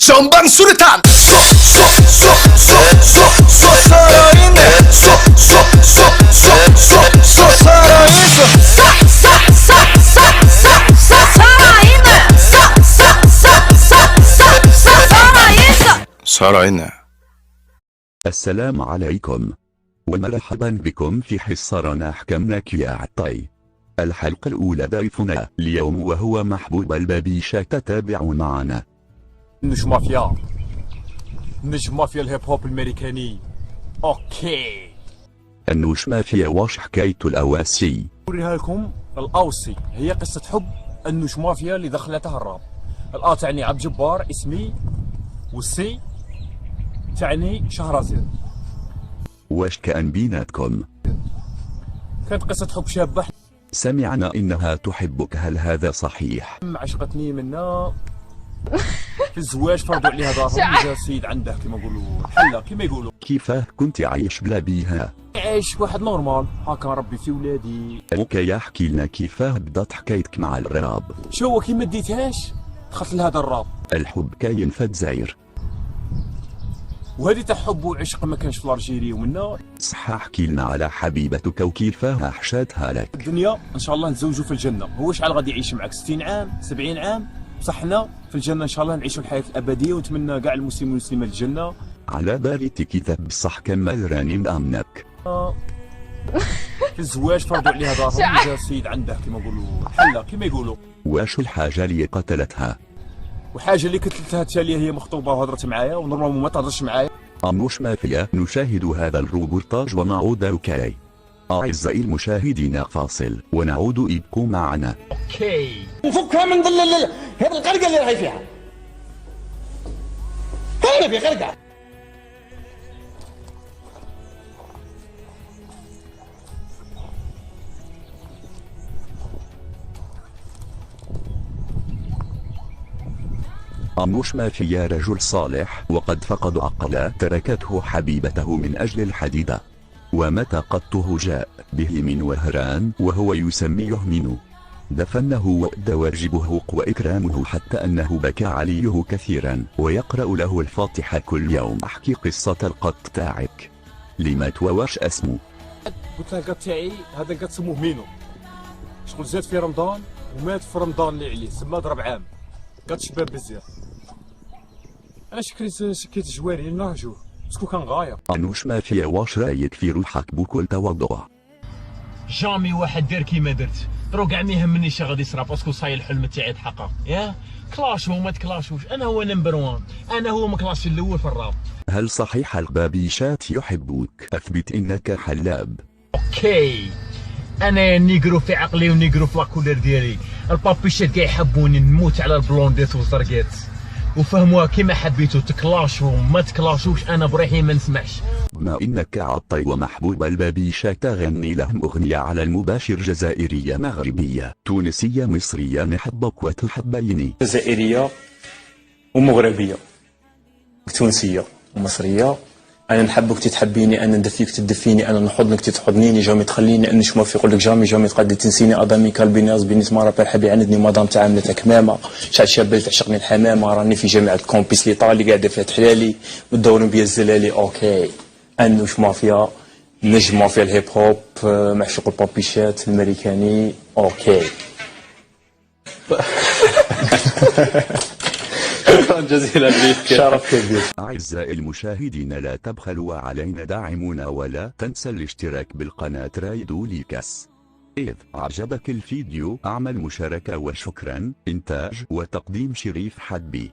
전방 수류탄 살아있네 살아있네. السلام عليكم ومرحبا بكم في حصارنا حكمناك يا عطاي. الحلقة الأولى ضيفنا اليوم وهو محبوب البابيشة، تتابعوا معنا. نجم مافيا الهيب هوب الامريكاني. اوكي، النوش مافيا واش حكاية الأواسي؟ نوريها لكم. الاوسي هي قصة حب النوش مافيا اللي دخلتها الراب. الآ تعني عبد جبار اسمي، والسي تعني شهرزاد. واش كان بيناتكم؟ كانت قصة حب شابة. سمعنا إنها تحبك، هل هذا صحيح؟ عشقتني منا في الزواج، فرضوا عليها دارهم، جا السيد عنده كما يقولوا الحلة كما يقولوا. كيفاه كنت عايش بلا بيها؟ عايش واحد نورمال هاكا، نربي في ولادي. اوكي، احكي لنا كيفاه بدات حكايتك مع الراب؟ شو كي ما ديتهاش دخلت لهذا الراب. الحب كاين في الجزائر، وهذه تاع حب وعشق ما كانش في الجيري ومنا. صح، احكي لنا على حبيبتك وكيفاه حشاتها لك. الدنيا ان شاء الله نتزوجوا في الجنه. هو شحال غادي يعيش معك؟ 60 عام 70 عام؟ بصح حنا في الجنه ان شاء الله نعيشوا الحياه الابديه، ونتمنى كاع المسلمين والمسلمات الجنه. على بالي كتاب بصح كمل راني مأمنك. في الزواج فرضوا عليها دارهم، جا السيد عنده كما يقولوا الحله كما يقولوا. واش الحاجه اللي قتلتها؟ وحاجه اللي قتلتها التاليه هي مخطوبه وهضرت معايا، ونورمالمون ما تهضرش معايا. أموش مافيا، نشاهد هذا الروبورتاج ونعود اوكي. أعزائي المشاهدين فاصل ونعود، ابقوا معنا. اوكي، نفكها من ظل هذا القرقه اللي راهي فيها. هنا في قرقه. أموش مافيا رجل صالح وقد فقد عقله، تركته حبيبته من أجل الحديدة، ومتى قدته جاء به من وهران وهو يسميه منو. دفنه وأدى واجبه وإكرامه حتى أنه بكى عليه كثيرا ويقرأ له الفاتحة كل يوم. أحكي قصة القط تاعك. لما تواش اسمه؟ قلت لها القط تاعي هذا القط سموه مينو، شغل زاد في رمضان ومات في رمضان اللي عليه، سما ضرب عام. قط شباب بزاف. انا شكيت جواري نهجوه باسكو كان غاير. أنوش مافيا، واش رايك في روحك بكل تواضع؟ جامي واحد دار كيما درت، درو كاع ما يهمنيش غادي يصرا، باسكو صاي الحلم تاعي تحقق. يا كلاشو ما تكلاشوش، انا هو نمبر 1، انا هو مكلاشي الاول في الراب. هل صحيح البابيشات يحبوك؟ اثبت انك حلاب. اوكي، انا نيجرو في عقلي ونيجرو في لاكولير ديالي. البابيشات كاع يحبوني، نموت على البلونديت والزرقات، وفهموها كيما حبيتو، تكلاشو ما تكلاشوش انا بريحي ما نسمعش. بما انك عطي ومحبوب البابيشة، تغني لهم اغنية على المباشر، جزائرية مغربية تونسية مصرية، نحبك وتحبيني. جزائرية ومغربية تونسية ومصرية. انا نحبك تتحبيني، انا ندفيك تدفيني، انا نحضنك تحضنيني، جامي تخليني انش ما في يقول لك جامي تقعد تنسيني. ادمي كلبي ناس بينيس ما راه حبي عندني مدام تعاملتها كمامه، شعل شابه تعشقني الحمامه، راني في جامعه الكومبيس ليطالي قاعده فيها تحلالي مدورين بيا الزلالي. اوكي، انوش مافيا، نجم مافيا الهيب هوب، معشوق البابيشات الامريكاني. اوكي. شكرا جزيلا لك، شرف كبير. أعزائي المشاهدين، لا تبخلوا علينا، داعمونا ولا تنسى الاشتراك بالقناة رايدو ليكاس. إذا أعجبك الفيديو اعمل مشاركة، وشكرا. إنتاج وتقديم شريف حدبي.